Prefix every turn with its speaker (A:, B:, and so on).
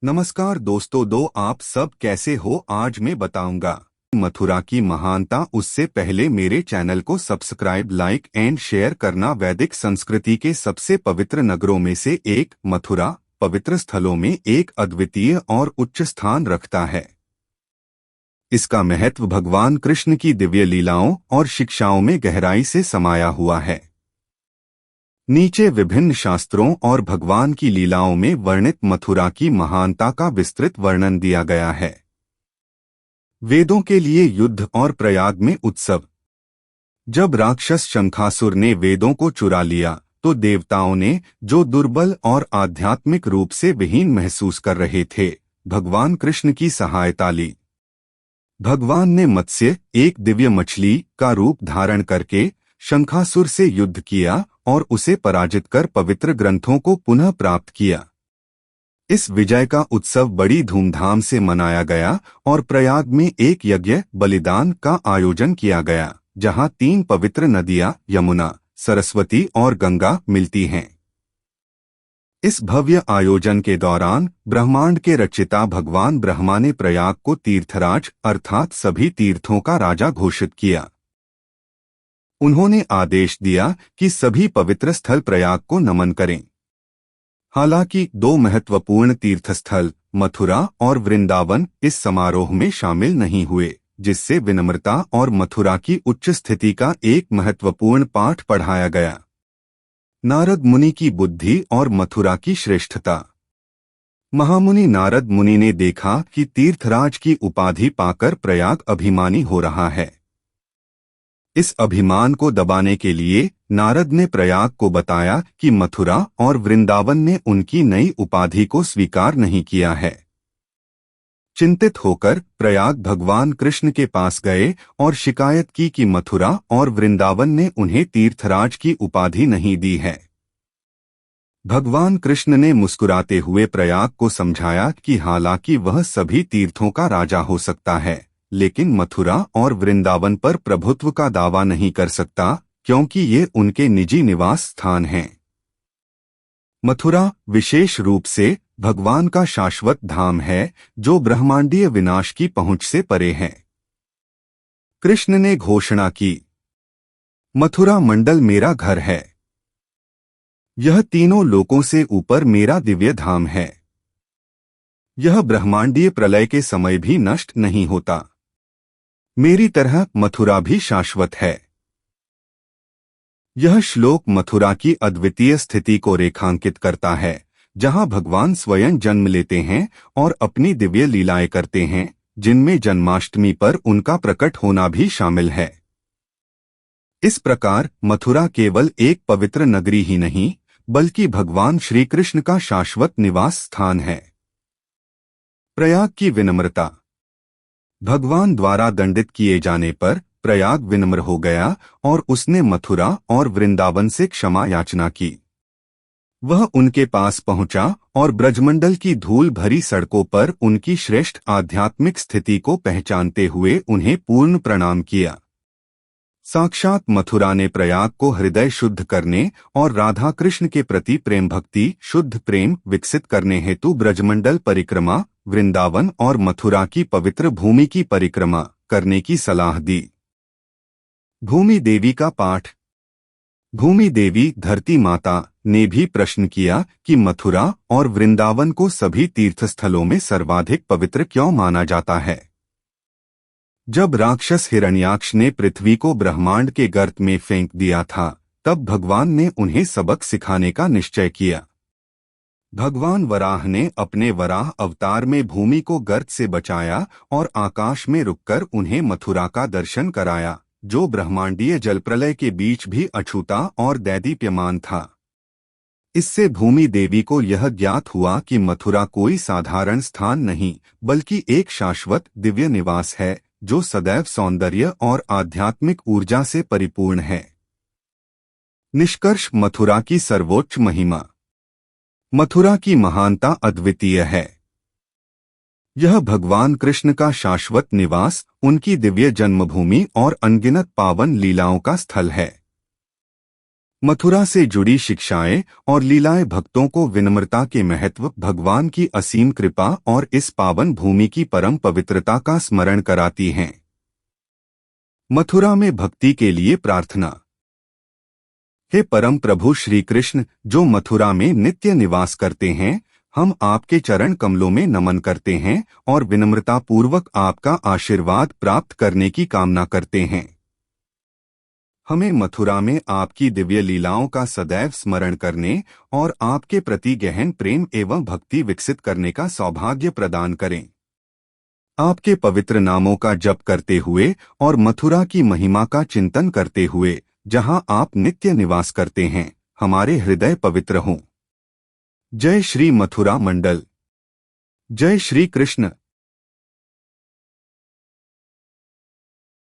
A: नमस्कार दोस्तों, आप सब कैसे हो। आज मैं बताऊंगा मथुरा की महानता। उससे पहले मेरे चैनल को सब्सक्राइब, लाइक एंड शेयर करना। वैदिक संस्कृति के सबसे पवित्र नगरों में से एक मथुरा पवित्र स्थलों में एक अद्वितीय और उच्च स्थान रखता है। इसका महत्व भगवान कृष्ण की दिव्य लीलाओं और शिक्षाओं में गहराई से समाया हुआ है। नीचे विभिन्न शास्त्रों और भगवान की लीलाओं में वर्णित मथुरा की महानता का विस्तृत वर्णन दिया गया है। वेदों के लिए युद्ध और प्रयाग में उत्सव। जब राक्षस शंखासुर ने वेदों को चुरा लिया तो देवताओं ने, जो दुर्बल और आध्यात्मिक रूप से विहीन महसूस कर रहे थे, भगवान कृष्ण की सहायता ली। भगवान ने मत्स्य, एक दिव्य मछली का रूप धारण करके शंखासुर से युद्ध किया और उसे पराजित कर पवित्र ग्रंथों को पुनः प्राप्त किया। इस विजय का उत्सव बड़ी धूमधाम से मनाया गया और प्रयाग में एक यज्ञ बलिदान का आयोजन किया गया, जहां 3 पवित्र नदियां यमुना, सरस्वती और गंगा मिलती हैं। इस भव्य आयोजन के दौरान ब्रह्मांड के रचयिता भगवान ब्रह्मा ने प्रयाग को तीर्थराज अर्थात सभी तीर्थों का राजा घोषित किया। उन्होंने आदेश दिया कि सभी पवित्र स्थल प्रयाग को नमन करें। हालांकि 2 महत्वपूर्ण तीर्थस्थल मथुरा और वृंदावन इस समारोह में शामिल नहीं हुए, जिससे विनम्रता और मथुरा की उच्च स्थिति का एक महत्वपूर्ण पाठ पढ़ाया गया। नारद मुनि की बुद्धि और मथुरा की श्रेष्ठता। महामुनि नारद मुनि ने देखा कि तीर्थराज की उपाधि पाकर प्रयाग अभिमानी हो रहा है। इस अभिमान को दबाने के लिए नारद ने प्रयाग को बताया कि मथुरा और वृंदावन ने उनकी नई उपाधि को स्वीकार नहीं किया है। चिंतित होकर प्रयाग भगवान कृष्ण के पास गए और शिकायत की कि मथुरा और वृंदावन ने उन्हें तीर्थराज की उपाधि नहीं दी है। भगवान कृष्ण ने मुस्कुराते हुए प्रयाग को समझाया कि हालांकि वह सभी तीर्थों का राजा हो सकता है, लेकिन मथुरा और वृंदावन पर प्रभुत्व का दावा नहीं कर सकता, क्योंकि ये उनके निजी निवास स्थान हैं। मथुरा विशेष रूप से भगवान का शाश्वत धाम है, जो ब्रह्मांडीय विनाश की पहुंच से परे है। कृष्ण ने घोषणा की, मथुरा मंडल मेरा घर है। यह तीनों लोकों से ऊपर मेरा दिव्य धाम है। यह ब्रह्मांडीय प्रलय के समय भी नष्ट नहीं होता। मेरी तरह मथुरा भी शाश्वत है। यह श्लोक मथुरा की अद्वितीय स्थिति को रेखांकित करता है, जहां भगवान स्वयं जन्म लेते हैं और अपनी दिव्य लीलाएं करते हैं, जिनमें जन्माष्टमी पर उनका प्रकट होना भी शामिल है। इस प्रकार मथुरा केवल एक पवित्र नगरी ही नहीं, बल्कि भगवान श्री कृष्ण का शाश्वत निवास स्थान है। प्रयाग की विनम्रता। भगवान द्वारा दंडित किए जाने पर प्रयाग विनम्र हो गया और उसने मथुरा और वृंदावन से क्षमा याचना की। वह उनके पास पहुंचा और ब्रजमंडल की धूल भरी सड़कों पर उनकी श्रेष्ठ आध्यात्मिक स्थिति को पहचानते हुए उन्हें पूर्ण प्रणाम किया। साक्षात मथुरा ने प्रयाग को हृदय शुद्ध करने और राधा कृष्ण के प्रति प्रेम भक्ति शुद्ध प्रेम विकसित करने हेतु ब्रजमंडल परिक्रमा, वृंदावन और मथुरा की पवित्र भूमि की परिक्रमा करने की सलाह दी। भूमि देवी का पाठ। भूमि देवी धरती माता ने भी प्रश्न किया कि मथुरा और वृंदावन को सभी तीर्थस्थलों में सर्वाधिक पवित्र क्यों माना जाता है। जब राक्षस हिरण्याक्ष ने पृथ्वी को ब्रह्मांड के गर्त में फेंक दिया था, तब भगवान ने उन्हें सबक सिखाने का निश्चय किया। भगवान वराह ने अपने वराह अवतार में भूमि को गर्त से बचाया और आकाश में रुककर उन्हें मथुरा का दर्शन कराया, जो ब्रह्मांडीय जलप्रलय के बीच भी अछूता और दैदीप्यमान था। इससे भूमि देवी को यह ज्ञात हुआ कि मथुरा कोई साधारण स्थान नहीं, बल्कि एक शाश्वत दिव्य निवास है, जो सदैव सौंदर्य और आध्यात्मिक ऊर्जा से परिपूर्ण है। निष्कर्ष। मथुरा की सर्वोच्च महिमा। मथुरा की महानता अद्वितीय है। यह भगवान कृष्ण का शाश्वत निवास, उनकी दिव्य जन्मभूमि और अनगिनत पावन लीलाओं का स्थल है। मथुरा से जुड़ी शिक्षाएं और लीलाएं भक्तों को विनम्रता के महत्व, भगवान की असीम कृपा और इस पावन भूमि की परम पवित्रता का स्मरण कराती हैं। मथुरा में भक्ति के लिए प्रार्थना। हे परम प्रभु श्री कृष्ण, जो मथुरा में नित्य निवास करते हैं, हम आपके चरण कमलों में नमन करते हैं और विनम्रता पूर्वक आपका आशीर्वाद प्राप्त करने की कामना करते हैं। हमें मथुरा में आपकी दिव्य लीलाओं का सदैव स्मरण करने और आपके प्रति गहन प्रेम एवं भक्ति विकसित करने का सौभाग्य प्रदान करें। आपके पवित्र नामों का जप करते हुए और मथुरा की महिमा का चिंतन करते हुए, जहां आप नित्य निवास करते हैं, हमारे हृदय पवित्र हों। जय श्री मथुरा मंडल। जय श्री कृष्ण।